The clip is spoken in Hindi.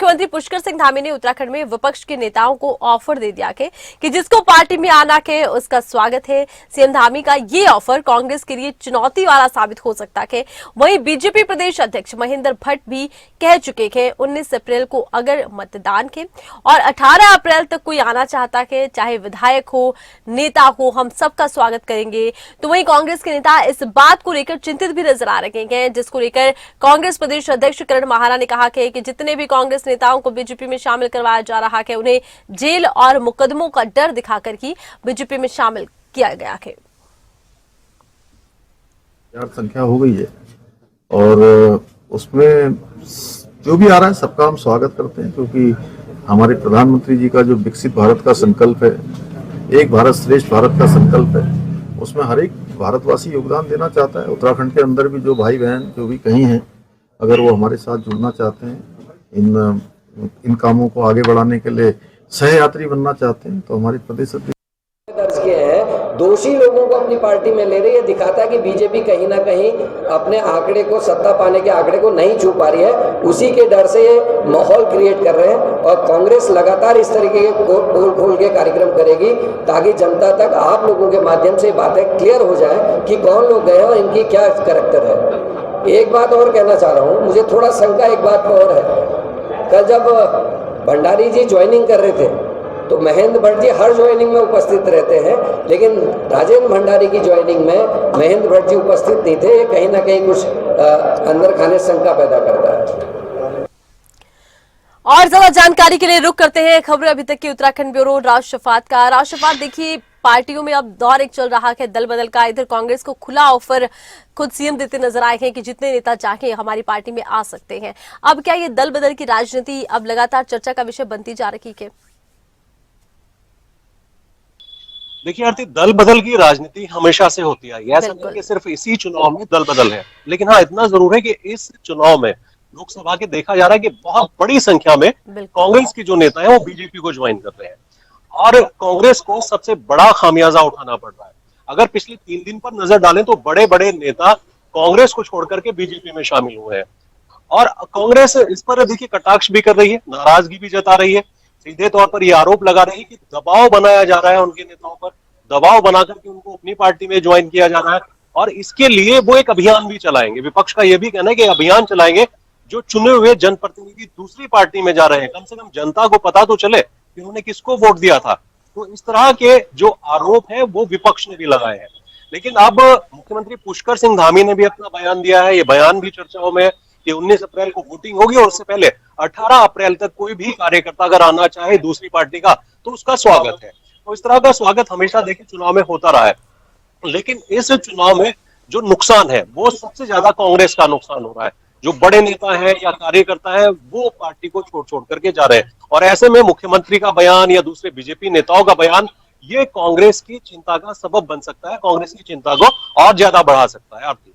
मुख्यमंत्री पुष्कर सिंह धामी ने उत्तराखंड में विपक्ष के नेताओं को ऑफर दे दिया कि जिसको पार्टी में आना के उसका स्वागत है। सीएम धामी का ये ऑफर कांग्रेस के लिए चुनौती वाला साबित हो सकता है। वहीं बीजेपी प्रदेश अध्यक्ष महेंद्र भट्ट भी कह चुके हैं 19 अप्रैल को अगर मतदान के और 18 अप्रैल तक कोई आना चाहता है, चाहे विधायक हो, नेता हो, हम सबका स्वागत करेंगे। तो वहीं कांग्रेस के नेता इस बात को लेकर चिंतित भी नजर आ रहे हैं, जिसको लेकर कांग्रेस प्रदेश अध्यक्ष करण माहारा ने कहा कि जितने भी कांग्रेस नेताओं को बीजेपी में शामिल करवाया जा रहा है उन्हें जेल और मुकदमों का डर दिखाकर ही बीजेपी में शामिल किया गया है। संख्या हो गई है और उसमें जो भी आ रहा है सबका हम स्वागत करते हैं, क्योंकि हमारे प्रधानमंत्री जी का जो विकसित भारत का संकल्प है, एक भारत श्रेष्ठ भारत का संकल्प है, उसमें हर एक भारतवासी योगदान देना चाहता है। उत्तराखंड के अंदर भी जो भाई बहन जो भी कहीं हैं, अगर वो हमारे साथ जुड़ना चाहते हैं, इन कामों को आगे बढ़ाने के लिए सहयात्री बनना चाहते हैं, तो हमारी प्रदेश दर्ज किए हैं। दोषी लोगों को अपनी पार्टी में ले रही है, दिखाता है कि बीजेपी कहीं ना कहीं अपने आंकड़े को, सत्ता पाने के आंकड़े को नहीं छू पा रही है। उसी के डर से ये माहौल क्रिएट कर रहे हैं और कांग्रेस लगातार इस तरीके के पोल खोल के कार्यक्रम करेगी ताकि जनता तक आप लोगों के माध्यम से बातें क्लियर हो जाए कि कौन लोग गए और इनकी क्या कैरेक्टर है। एक बात और कहना चाह रहा हूँ, मुझे थोड़ा शंका एक बात पर और है। कल जब भंडारी जी ज्वाइनिंग कर रहे थे तो महेंद्र भट्ट जी हर ज्वाइनिंग में उपस्थित रहते हैं, लेकिन राजेंद्र भंडारी की ज्वाइनिंग में महेंद्र भट्ट जी उपस्थित नहीं थे। कहीं ना कहीं कुछ अंदर खाने शंका पैदा करता है। और ज्यादा जानकारी के लिए रुक करते हैं खबरें अभी तक की उत्तराखंड ब्यूरो राजशफात का। राजशफात, देखिए पार्टियों में अब दौर एक चल रहा है दल बदल का। इधर कांग्रेस को खुला ऑफर खुद सीएम देते नजर आए हैं कि जितने नेता चाहें हमारी पार्टी में आ सकते हैं। अब क्या ये दल बदल की राजनीति अब लगातार चर्चा का विषय बनती जा रही है? देखिए आरती, दल बदल की राजनीति हमेशा से होती आई है। ऐसा नहीं कि सिर्फ इसी चुनाव में दल बदल है, लेकिन हाँ इतना जरूर है कि इस चुनाव में लोकसभा के देखा जा रहा है कि बहुत बड़ी संख्या में कांग्रेस के जो नेता हैं वो बीजेपी को ज्वाइन कर रहे हैं और कांग्रेस को सबसे बड़ा खामियाजा उठाना पड़ रहा है। अगर पिछले 3 दिन पर नजर डालें तो बड़े बड़े नेता कांग्रेस को छोड़कर के बीजेपी में शामिल हुए हैं और कांग्रेस इस पर देखिए कटाक्ष भी कर रही है, नाराजगी भी जता रही है। सीधे तौर पर यह आरोप लगा रही है कि दबाव बनाया जा रहा है उनके नेताओं पर, दबाव बनाकर के उनको अपनी पार्टी में ज्वाइन किया जा रहा है और इसके लिए वो एक अभियान भी चलाएंगे। विपक्ष का यह भी कहना है कि अभियान चलाएंगे जो चुने हुए जनप्रतिनिधि दूसरी पार्टी में जा रहे हैं, कम से कम जनता को पता तो चले कि उन्होंने किसको वोट दिया था। तो इस तरह के जो आरोप है वो विपक्ष ने भी लगाए हैं। लेकिन अब मुख्यमंत्री पुष्कर सिंह धामी ने भी अपना बयान दिया है। ये बयान भी चर्चाओं में कि 19 अप्रैल को वोटिंग होगी और उससे पहले 18 अप्रैल तक कोई भी कार्यकर्ता अगर आना चाहे दूसरी पार्टी का तो उसका स्वागत है। तो इस तरह का स्वागत हमेशा देखिए चुनाव में होता रहा है, लेकिन इस चुनाव में जो नुकसान है वो सबसे ज्यादा कांग्रेस का नुकसान हो रहा है। जो बड़े नेता हैं या कार्यकर्ता हैं वो पार्टी को छोड़ छोड़ करके जा रहे हैं और ऐसे में मुख्यमंत्री का बयान या दूसरे बीजेपी नेताओं का बयान ये कांग्रेस की चिंता का सबब बन सकता है, कांग्रेस की चिंता को और ज्यादा बढ़ा सकता है। आरती,